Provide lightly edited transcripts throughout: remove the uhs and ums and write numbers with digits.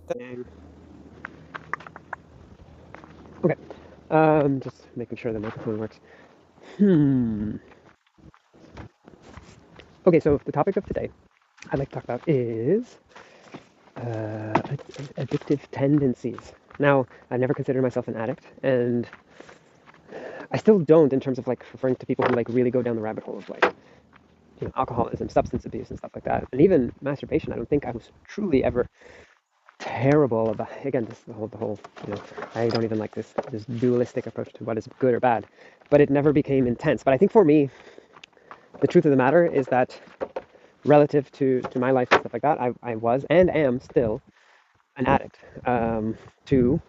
Dang. Okay. Just making sure the microphone works. Hmm. Okay, so the topic of today I'd like to talk about is addictive tendencies. Now, I've never considered myself an addict, and I still don't in terms of like referring to people who like really go down the rabbit hole of like alcoholism, substance abuse, and stuff like that, and even masturbation. I don't think I was truly ever terrible about. Again, this the whole I don't even like this dualistic approach to what is good or bad, but it never became intense. But I think for me, the truth of the matter is that relative to my life and stuff like that, I was and am still an addict to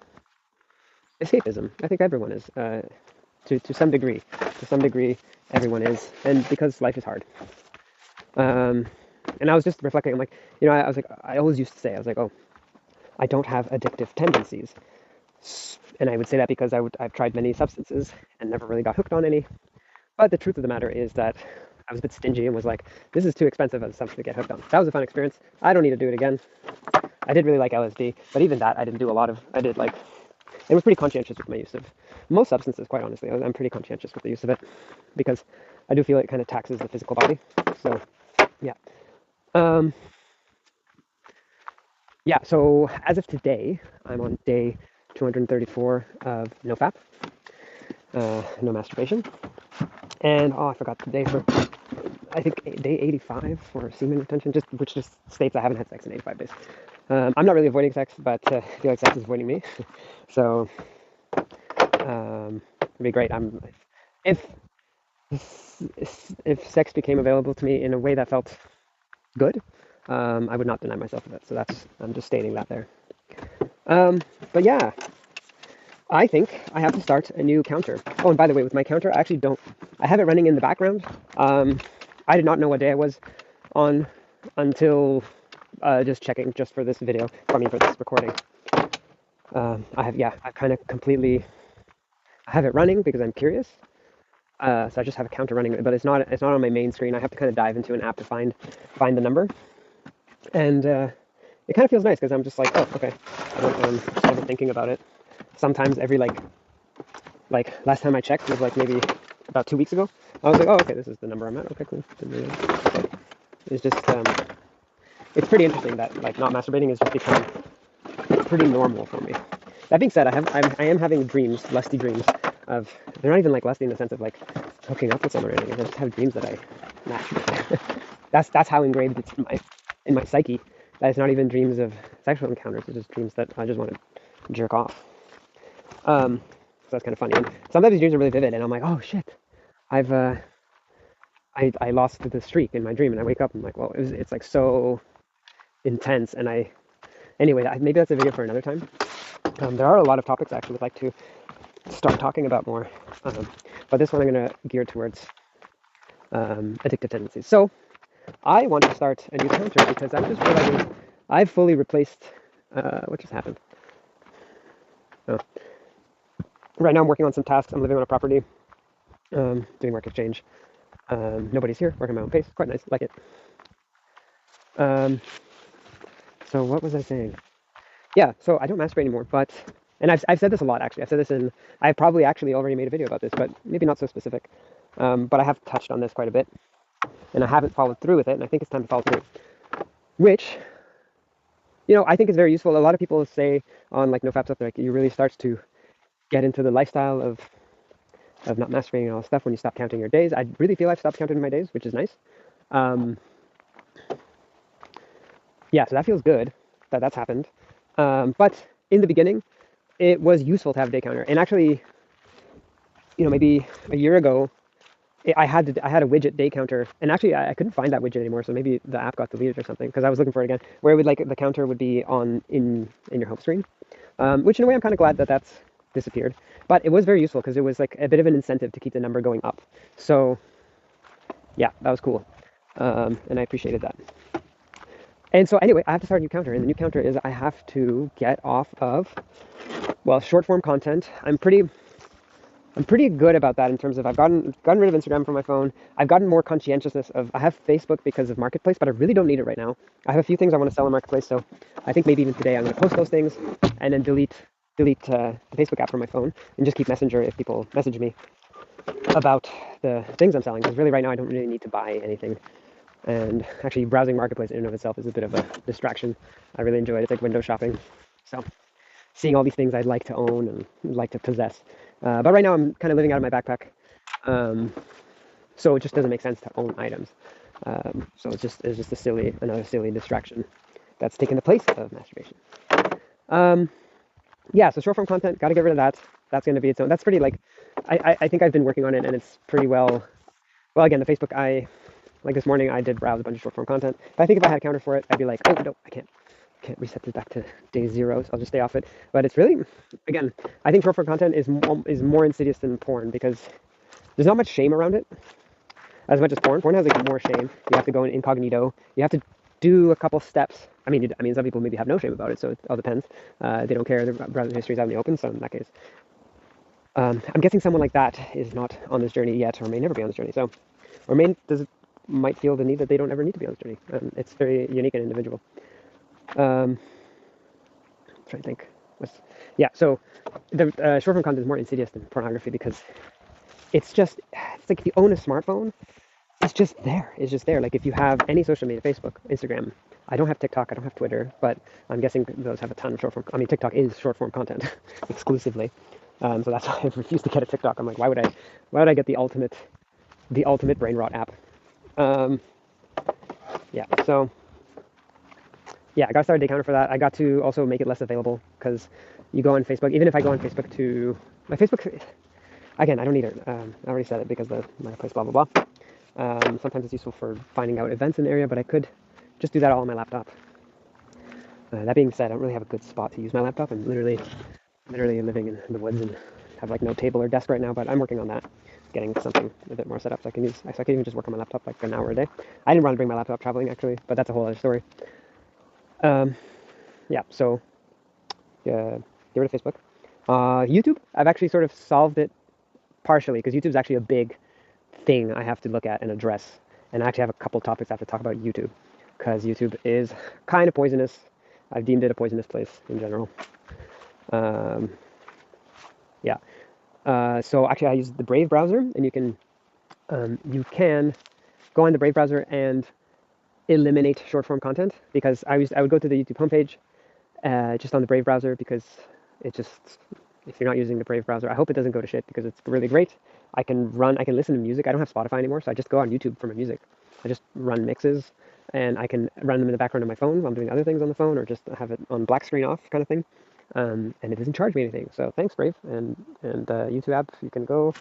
escapism. I think everyone is, to some degree. To some degree, everyone is, and because life is hard. Um, and I was just reflecting. I'm like, I was like, I always used to say, I was like, oh, I don't have addictive tendencies, and I would say that because I've tried many substances and never really got hooked on any. But the truth of the matter is that I was a bit stingy and was like, this is too expensive as something to get hooked on. That was a fun experience. I don't need to do it again. I did really like LSD, but even that I didn't do a lot of. I did like, it was pretty conscientious with my use of most substances, quite honestly. I'm pretty conscientious with the use of it because I do feel it kind of taxes the physical body. So, yeah. Um, yeah, so as of today, I'm on day 234 of NoFap, no masturbation. And oh, I forgot the day for, I think day 85 for semen retention, which just states I haven't had sex in 85 days. I'm not really avoiding sex, but I feel like sex is avoiding me. So it'd be great. If if sex became available to me in a way that felt good, I would not deny myself of it. So I'm just stating that there. Um, but yeah, I think I have to start a new counter. Oh, and by the way, with my counter, I actually don't. I have it running in the background. Um, I did not know what day I was on until just checking just for this video. I mean, for this recording. I kind of completely. I have it running because I'm curious. So I just have a counter running, but it's not on my main screen. I have to kind of dive into an app to find the number, and it kind of feels nice because I'm just like, oh, okay. I don't just never thinking about it. Sometimes every like last time I checked was like maybe about 2 weeks ago. I was like, oh, okay, this is the number I'm at. Okay, cool. Okay. It's just it's pretty interesting that like not masturbating is just becoming pretty normal for me. That being said, I am having dreams, lusty dreams of they're not even like lusty in the sense of like hooking up with someone or anything. I just have dreams that I masturbate. That's how engraved it's in my psyche. That it's not even dreams of sexual encounters. It's just dreams that I just want to jerk off. So that's kind of funny. And sometimes these dreams are really vivid, and I'm like, oh shit, I've I lost the streak in my dream, and I wake up and I'm like, well, it's like so intense, and anyway, maybe that's a video for another time. There are a lot of topics I actually would like to start talking about more, but this one I'm going to gear towards addictive tendencies. So I want to start a new counter because I'm just realizing I've fully replaced. What just happened? Oh. Right now I'm working on some tasks. I'm living on a property, doing work exchange. Nobody's here, working at my own pace. Quite nice, like it. Um, so what was I saying? Yeah, so I don't masturbate anymore, but and I've said this a lot actually. I've said this in I've probably actually already made a video about this, but maybe not so specific. But I have touched on this quite a bit, and I haven't followed through with it, and I think it's time to follow through. Which I think is very useful. A lot of people say on like NoFap stuff, like you really starts to get into the lifestyle of not masturbating and all this stuff when you stop counting your days. I really feel I've stopped counting my days, which is nice. Um, yeah, so that feels good that that's happened. But in the beginning, it was useful to have a day counter. And actually, maybe a year ago, I had a widget day counter, and actually I couldn't find that widget anymore. So maybe the app got deleted or something because I was looking for it again, where it would like the counter would be on in your home screen. Which in a way I'm kind of glad that that's disappeared. But it was very useful because it was like a bit of an incentive to keep the number going up. So yeah, that was cool, and I appreciated that. And so anyway, I have to start a new counter, and the new counter is I have to get off of, well, short form content. I'm pretty I'm pretty good about that in terms of I've gotten rid of Instagram from my phone. I've gotten more conscientiousness of I have Facebook because of Marketplace, but I really don't need it right now. I have a few things I want to sell on Marketplace, so I think maybe even today I'm going to post those things and then delete the Facebook app from my phone and just keep Messenger if people message me about the things I'm selling. Because really right now I don't really need to buy anything. And actually browsing Marketplace in and of itself is a bit of a distraction. I really enjoy it. It's like window shopping. So seeing all these things I'd like to own and like to possess. But right now I'm kind of living out of my backpack. So it just doesn't make sense to own items. So it's just another silly distraction that's taken the place of masturbation. Yeah, so short form content, got to get rid of that. That's going to be its own. That's pretty like, I think I've been working on it and it's pretty well. Well, again, the Facebook, like this morning, I did browse a bunch of short form content. But I think if I had a counter for it, I'd be like, oh, no, I can't reset this back to day zero, so I'll just stay off it. But it's really, again, I think short form content is more insidious than porn because there's not much shame around it as much as porn. Porn has like more shame. You have to go in incognito. You have to do a couple steps. I mean, some people maybe have no shame about it, so it all depends. They don't care. Their browser history is out in the open, so in that case, I'm guessing someone like that is not on this journey yet, or may never be on this journey. So, or might feel the need that they don't ever need to be on this journey. It's very unique and individual. I'm trying to think. Yeah, so the short form content is more insidious than pornography because it's like if you own a smartphone, it's just there. It's just there. Like if you have any social media, Facebook, Instagram. I don't have TikTok. I don't have Twitter, but I'm guessing those have a ton of short form. I mean, TikTok is short form content exclusively. So that's why I refuse to get a TikTok. I'm like, why would I get the ultimate brain rot app? Yeah. So yeah, I got to start a day counter for that. I got to also make it less available because you go on Facebook. Even if I go on Facebook to my Facebook, again, I don't need it. I already said it because the Marketplace, blah blah blah. Sometimes it's useful for finding out events in the area, but I could just do that all on my laptop. That being said, I don't really have a good spot to use my laptop. I'm literally living in the woods and have like no table or desk right now, but I'm working on that, getting something a bit more set up so I can even just work on my laptop like an hour a day. I didn't want to bring my laptop traveling actually, but that's a whole other story. Yeah, so get rid of Facebook. YouTube, I've actually sort of solved it partially because YouTube's actually a big thing I have to look at and address. And I actually have a couple topics I have to talk about YouTube because YouTube is kind of poisonous. I've deemed it a poisonous place in general. Yeah. So actually, I use the Brave browser, and you can go on the Brave browser and eliminate short form content because I would go to the YouTube homepage just on the Brave browser because it just if you're not using the Brave browser, I hope it doesn't go to shit because it's really great. I can listen to music. I don't have Spotify anymore, so I just go on YouTube for my music. I just run mixes, and I can run them in the background of my phone while I'm doing other things on the phone, or just have it on black screen off kind of thing. And it doesn't charge me anything. So thanks, Brave, and YouTube app. You can go.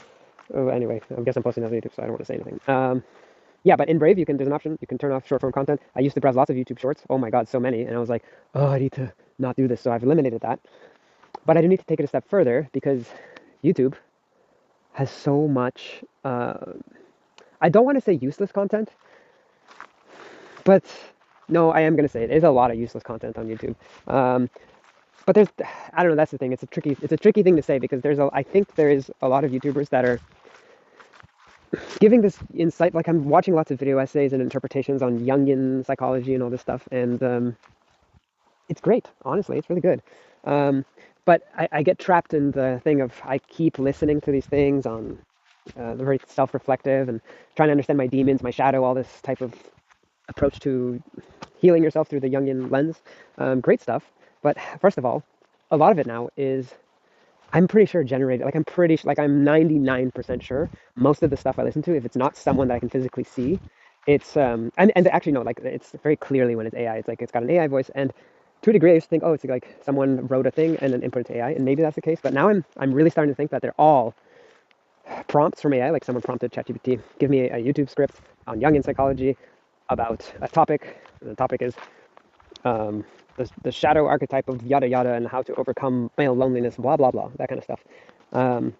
Oh, anyway, I guess I'm posting on YouTube, so I don't want to say anything. Yeah, but in Brave, there's an option. You can turn off short form content. I used to browse lots of YouTube shorts. Oh my God, so many. And I was like, oh, I need to not do this. So I've eliminated that. But I do need to take it a step further because YouTube has so much, I don't want to say useless content, but no, I am going to say it. There's a lot of useless content on YouTube. But I don't know, that's the thing. It's a tricky thing to say because I think there is a lot of YouTubers that are giving this insight. Like I'm watching lots of video essays and interpretations on Jungian psychology and all this stuff. And it's great. Honestly, it's really good. But I get trapped in the thing of I keep listening to these things on the very self-reflective and trying to understand my demons, my shadow, all this type of approach to healing yourself through the Jungian lens. Great stuff. But first of all, a lot of it now is, I'm pretty sure generated, like I'm 99% sure most of the stuff I listen to, if it's not someone that I can physically see, it's, and actually no, like it's very clearly when it's AI, it's like it's got an AI voice, and to a degree I used to think, oh, it's like someone wrote a thing and then input it to AI, and maybe that's the case, but now I'm really starting to think that they're all prompts from AI, like someone prompted ChatGPT, give me a YouTube script on Jungian psychology about a topic, and the topic is, the shadow archetype of yada yada and how to overcome male loneliness, blah blah blah, that kind of stuff. And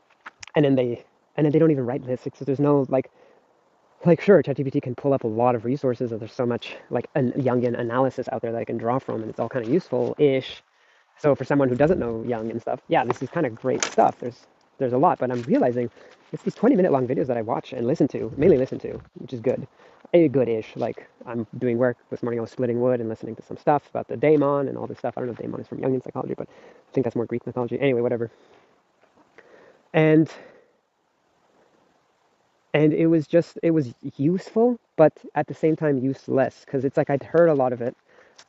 then they don't even write lists because there's no like sure, ChatGPT can pull up a lot of resources, and there's so much like a Jungian analysis out there that I can draw from, and it's all kind of useful-ish. So for someone who doesn't know Jung and stuff, yeah, this is kind of great stuff. There's there's a lot, but I'm realizing it's these 20-minute long videos that I watch and listen to, mainly listen to, which is good. Good-ish. Like, I'm doing work. This morning I was splitting wood and listening to some stuff about the daemon and all this stuff. I don't know if daemon is from Jungian psychology, but I think that's more Greek mythology. Anyway, whatever. And it was useful, but at the same time useless, because it's like I'd heard a lot of it,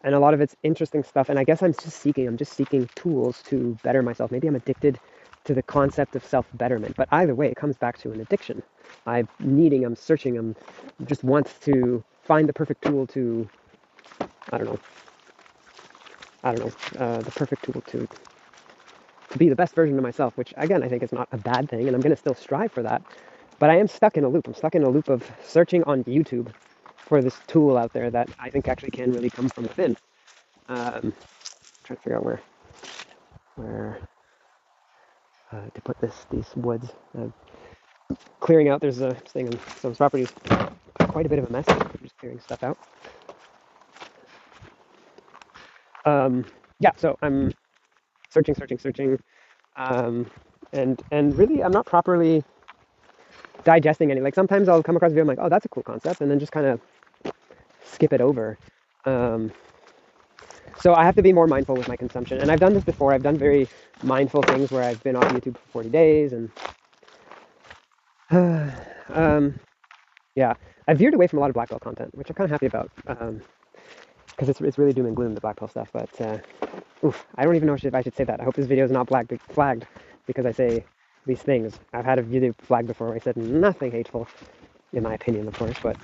and a lot of it's interesting stuff, and I guess I'm just seeking tools to better myself. Maybe I'm addicted to the concept of self-betterment, but either way, it comes back to an addiction. I'm searching, just want to find the perfect tool to, I don't know, the perfect tool to be the best version of myself, which again, I think is not a bad thing, and I'm going to still strive for that. But I am stuck in a loop. I'm stuck in a loop of searching on YouTube for this tool out there that I think actually can really come from within. Trying to figure out where to put these woods. Clearing out. There's a thing in some properties. Quite a bit of a mess. I'm just clearing stuff out. Yeah. So I'm searching, and really, I'm not properly digesting any. Like sometimes I'll come across a video, I'm like, oh, that's a cool concept, and then just kind of skip it over. So I have to be more mindful with my consumption, and I've done this before. I've done very mindful things where I've been off YouTube for 40 days, and yeah, I've veered away from a lot of black belt content, which I'm kind of happy about, because it's really doom and gloom, the black belt stuff. But oof, I don't even know if I should say that. I hope this video is not flagged because I say these things. I've had a video flagged before where I said nothing hateful, in my opinion, of course, but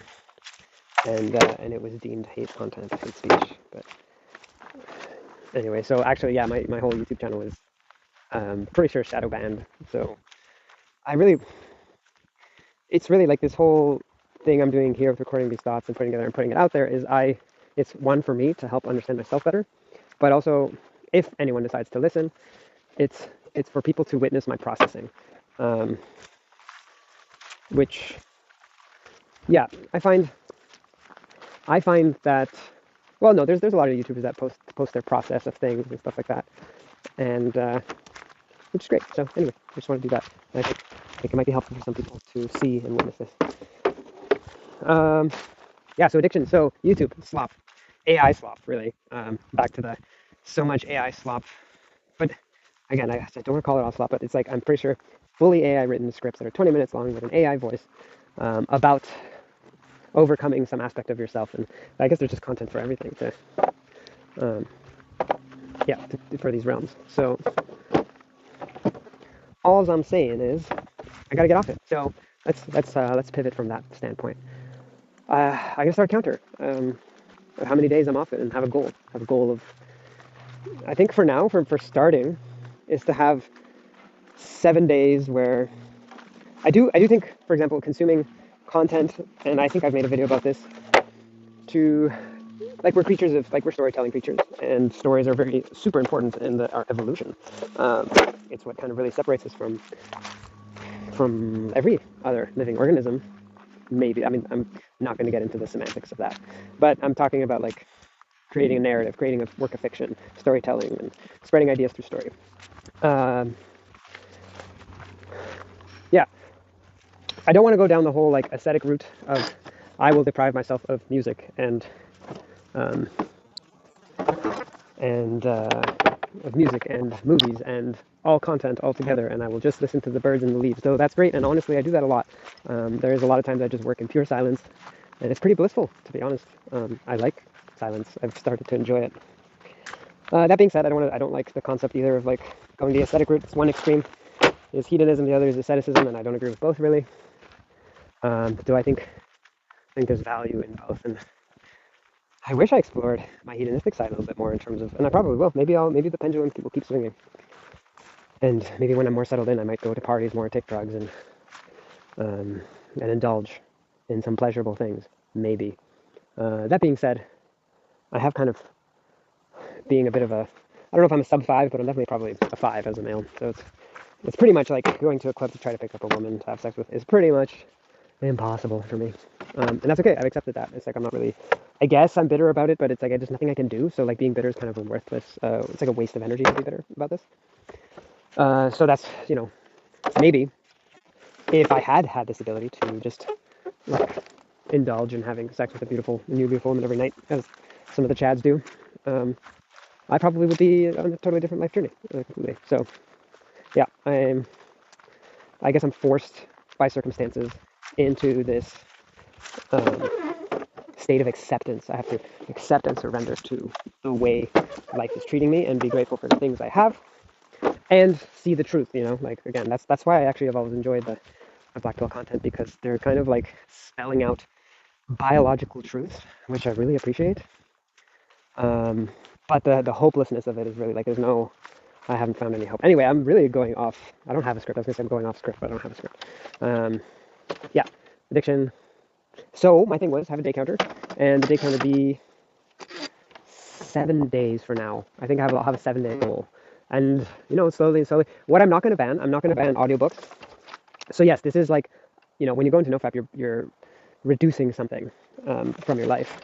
and it was deemed hate content, hate speech. But anyway, so actually, yeah, my whole YouTube channel is pretty sure shadow banned. So it's really like this whole thing I'm doing here with recording these thoughts and putting it together and putting it out there is it's one for me to help understand myself better, but also if anyone decides to listen, it's for people to witness my processing, which, yeah, I find that, well, no, there's a lot of YouTubers that post their process of things and stuff like that, and which is great. So anyway, I just want to do that. And I think it might be helpful for some people to see and witness this. Yeah, so addiction. So YouTube slop, AI slop, really. Back to the so much AI slop, but again, I don't want to call it all slop, but it's like I'm pretty sure fully AI written scripts that are 20 minutes long with an AI voice about overcoming some aspect of yourself, and I guess there's just content for everything for these realms. So all I'm saying is I gotta get off it. So let's pivot from that standpoint. I gotta start a counter of how many days I'm off it and have a goal. Have a goal of, I think for now, for starting, is to have 7 days where I do think, for example, consuming content, and I think I've made a video about this, to, like, we're storytelling creatures, and stories are very super important in our evolution. It's what kind of really separates us from every other living organism. Maybe, I mean, I'm not going to get into the semantics of that, but I'm talking about like creating a narrative, creating a work of fiction, storytelling, and spreading ideas through story. Yeah, I don't want to go down the whole like aesthetic route of I will deprive myself of music and of music and movies and all content all together, and I will just listen to the birds and the leaves. So that's great, and honestly, I do that a lot. There's a lot of times I just work in pure silence, and it's pretty blissful, to be honest. I like silence. I've started to enjoy it. That being said, I don't like the concept either of like going the aesthetic route. It's one extreme is hedonism, the other is asceticism, and I don't agree with both really. Do I think there's value in both, and I wish I explored my hedonistic side a little bit more in terms of, and I probably will. Maybe the pendulum will keep swinging, and maybe when I'm more settled in, I might go to parties more, take drugs, and indulge in some pleasurable things. Maybe. That being said, I have kind of being a bit of a, I don't know if I'm a sub 5, but I'm definitely probably a 5 as a male. So it's pretty much like going to a club to try to pick up a woman to have sex with is pretty much impossible for me. And that's okay. I've accepted that. It's like I'm not really, I guess I'm bitter about it, but it's like there's nothing I can do. So like being bitter is kind of a worthless, it's like a waste of energy to be bitter about this. So that's, maybe if I had had this ability to just like indulge in having sex with a new beautiful woman every night, as some of the Chads do, um, I probably would be on a totally different life journey. Completely. So yeah, I guess I'm forced by circumstances into this um, state of acceptance. I have to accept and surrender to the way life is treating me and be grateful for the things I have and see the truth. Like again, that's why I actually have always enjoyed the Black Pill content, because they're kind of like spelling out biological truths, which I really appreciate. Um, but the hopelessness of it is really like I haven't found any hope. Anyway, I'm really going off. I don't have a script. I was gonna say I'm going off script, but I don't have a script. Um, yeah, addiction. So my thing was have a day counter, and the day counter be 7 days for now. I think I'll have a 7 day goal, and slowly and slowly. What I'm not gonna ban audiobooks. So yes, this is like, when you go into NoFap, you're reducing something from your life.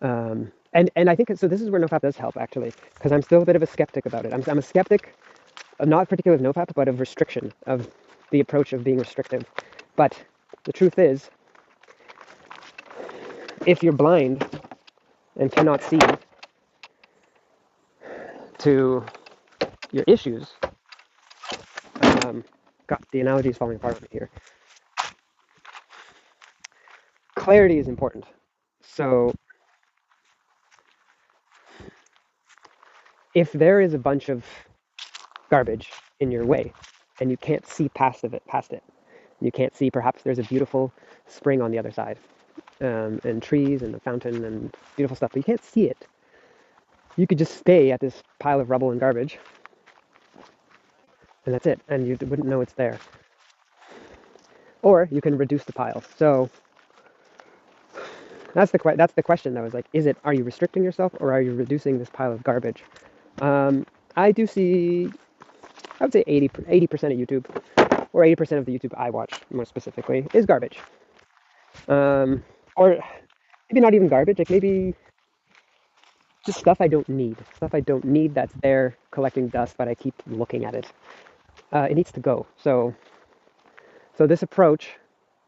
And I think so. This is where NoFap does help actually, because I'm still a bit of a skeptic about it. I'm a skeptic, not particularly of NoFap, but of restriction, of the approach of being restrictive. But the truth is, if you're blind and cannot see to your issues, God, the analogy is falling apart here. Clarity is important. So if there is a bunch of garbage in your way and you can't see past it, you can't see perhaps there's a beautiful spring on the other side, and trees and a fountain and beautiful stuff, but you can't see it. You could just stay at this pile of rubble and garbage, and that's it, and you wouldn't know it's there. Or you can reduce the pile. So that's the question though, is like, are you restricting yourself or are you reducing this pile of garbage? I do see, I would say 80% of YouTube, or 80% of the YouTube I watch more specifically, is garbage. Or maybe not even garbage, like maybe just stuff I don't need. Stuff I don't need that's there collecting dust, but I keep looking at it. It needs to go. So this approach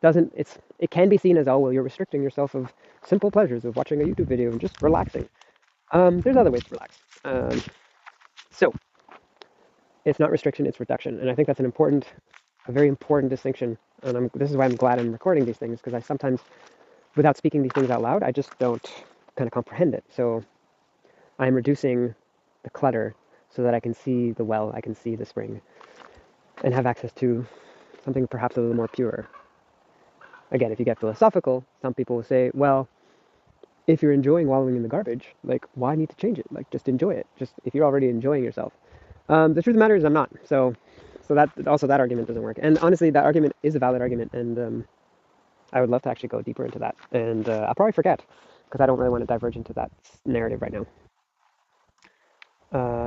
it can be seen as, oh, well, you're restricting yourself of simple pleasures of watching a YouTube video and just relaxing. There's other ways to relax. So it's not restriction, it's reduction. And I think that's a very important distinction. And this is why I'm glad I'm recording these things, because I sometimes, without speaking these things out loud, I just don't kind of comprehend it. So I'm reducing the clutter so that I can see the well, I can see the spring, and have access to something perhaps a little more pure. Again, if you get philosophical, some people will say, well, if you're enjoying wallowing in the garbage, like, why need to change it? Like, just enjoy it. Just if you're already enjoying yourself. The truth of the matter is I'm not. So that argument doesn't work. And honestly, that argument is a valid argument, and I would love to actually go deeper into that. And I'll probably forget, because I don't really want to diverge into that narrative right now.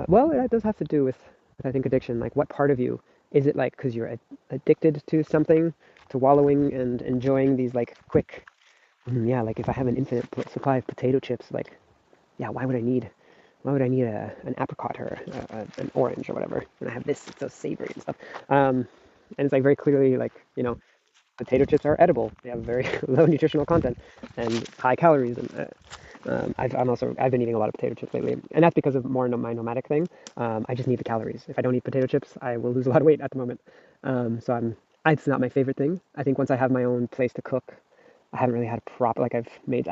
Well, it does have to do with I think addiction. Like, what part of you is it? Like, because you're addicted to something, to wallowing and enjoying these like quick, yeah. Like, if I have an infinite supply of potato chips, like, yeah, why would I need an apricot or an orange or whatever when I have this? It's so savory and stuff. And it's like very clearly like, potato chips are edible. They have very low nutritional content and high calories. And I've been eating a lot of potato chips lately, and that's because of my nomadic thing. I just need the calories. If I don't eat potato chips, I will lose a lot of weight at the moment. So it's not my favorite thing. I think once I have my own place to cook, I haven't really had a proper, like, I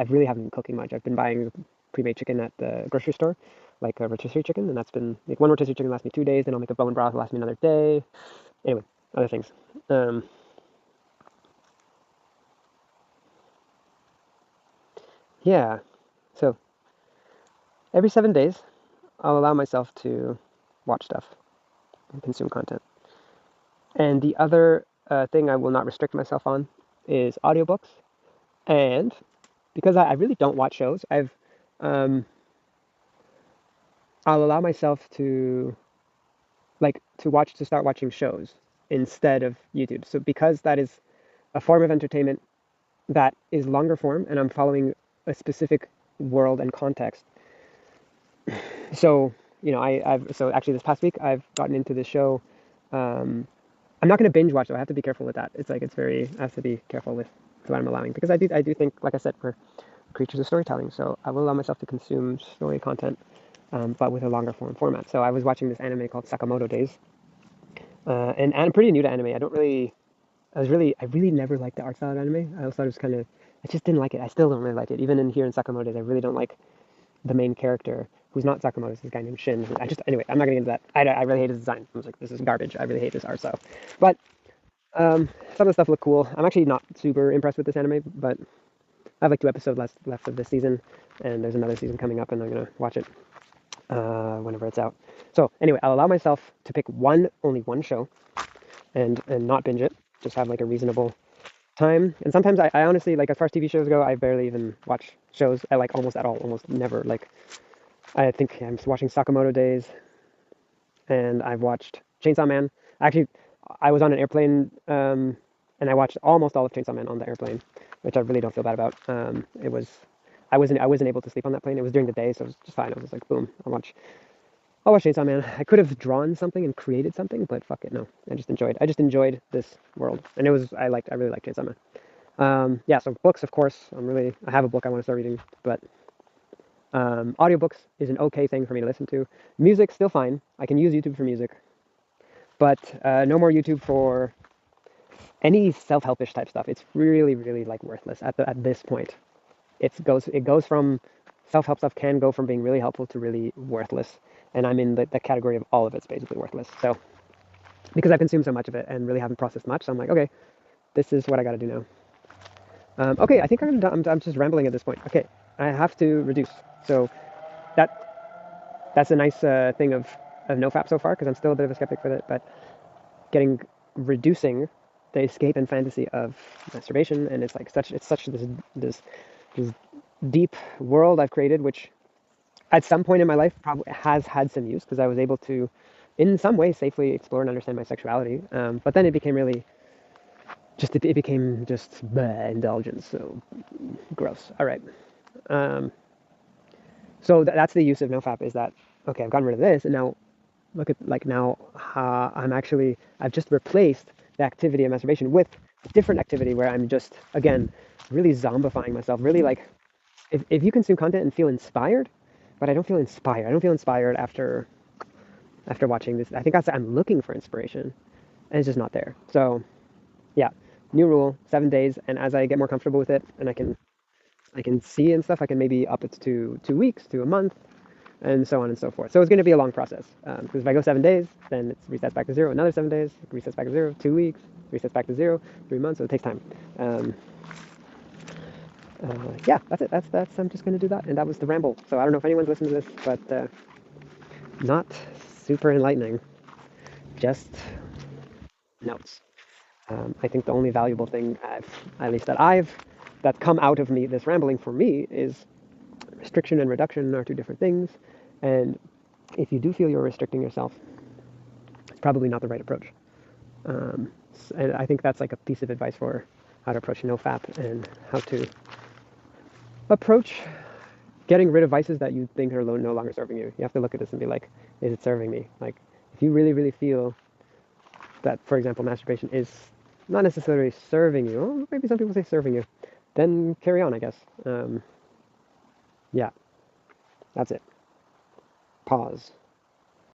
really haven't been cooking much. I've been buying pre-made chicken at the grocery store, like a rotisserie chicken, and that's been like one rotisserie chicken lasts me 2 days. Then I'll make a bone broth, last me another day. Anyway, other things. Yeah. So every 7 days, I'll allow myself to watch stuff and consume content. And the other thing I will not restrict myself on is audiobooks. And because I really don't watch shows, um, I'll allow myself to start watching shows instead of YouTube. So because that is a form of entertainment that is longer form, and I'm following a specific world and context. So I've actually this past week I've gotten into this show, I'm not going to binge watch though. I have to be careful with that. It's like it's very. I have to be careful with what I'm allowing because I do think, like I said, we're creatures of storytelling. So I will allow myself to consume story content, but with a longer format. So I was watching this anime called Sakamoto Days, and I'm pretty new to anime. I don't really. I really never liked the art style of anime. I always thought it was kind of. I just didn't like it. I still don't really like it. Even in here in Sakamoto Days, I really don't like the main character, who's not Sakamoto, is this guy named Shin. Anyway, I'm not getting into that. I really hate his design. I was like, this is garbage. I really hate this art style. But some of the stuff looked cool. I'm actually not super impressed with this anime, but I have like 2 episodes left of this season, and there's another season coming up, and I'm gonna watch it whenever it's out. So anyway, I'll allow myself to pick only one show, and not binge it. Just have like a reasonable time. And sometimes I honestly, like, as far as TV shows go, I barely even watch shows. I like almost at all, almost never. Like, I think I'm watching Sakamoto Days, and I've watched Chainsaw Man. Actually, I was on an airplane, and I watched almost all of Chainsaw Man on the airplane, which I really don't feel bad about. I wasn't able to sleep on that plane. It was during the day, so it was just fine. I was just like, boom, I'll watch Chainsaw Man. I could have drawn something and created something, but fuck it, no. I just enjoyed this world, and I really liked Chainsaw Man. Yeah, so books, of course. I have a book I want to start reading, but audiobooks is an okay thing for me to listen to. Music, still fine. I can use YouTube for music, but no more YouTube for any self-helpish type stuff. It's really, really like worthless at this point. It goes from self-help stuff can go from being really helpful to really worthless, and I'm in the category of all of it's basically worthless. So because I've consumed so much of it and really haven't processed much, so I'm like, okay, this is what I got to do now. Okay, I think I'm just rambling at this point. Okay, I have to reduce. So that's a nice thing of NoFap so far because I'm still a bit of a skeptic with it, but reducing the escape and fantasy of masturbation, and it's such this deep world I've created, which at some point in my life probably has had some use because I was able to, in some way, safely explore and understand my sexuality. But then it became just bleh, indulgence. So gross. All right. Um, so that's the use of NoFap, is that okay? I've gotten rid of this, and now look at, like, now I've just replaced the activity of masturbation with a different activity where I'm just, again, really zombifying myself. Really, like, if you consume content and feel inspired, but I don't feel inspired. I don't feel inspired after watching this. I think I'm looking for inspiration, and it's just not there. So yeah, new rule: 7 days. And as I get more comfortable with it, and I can see and stuff, I can maybe up it to 2 weeks, to a month, and so on and so forth. So it's going to be a long process, because if I go 7 days, then it resets back to zero. Another 7 days, it resets back to zero. 2 weeks, resets back to zero. 3 months, so it takes time. Yeah, that's it. That's. I'm just going to do that, and that was the ramble. So I don't know if anyone's listened to this, but not super enlightening. Just notes. I think the only valuable thing, at least that's come out of me, this rambling for me, is restriction and reduction are two different things, and if you do feel you're restricting yourself, it's probably not the right approach. And I think that's like a piece of advice for how to approach NoFap and how to approach getting rid of vices that you think are no longer serving you. You have to look at this and be like, is it serving me? Like, if you really, really feel that, for example, masturbation is not necessarily serving you, or maybe some people say serving you, then carry on, I guess. Yeah, that's it. Pause.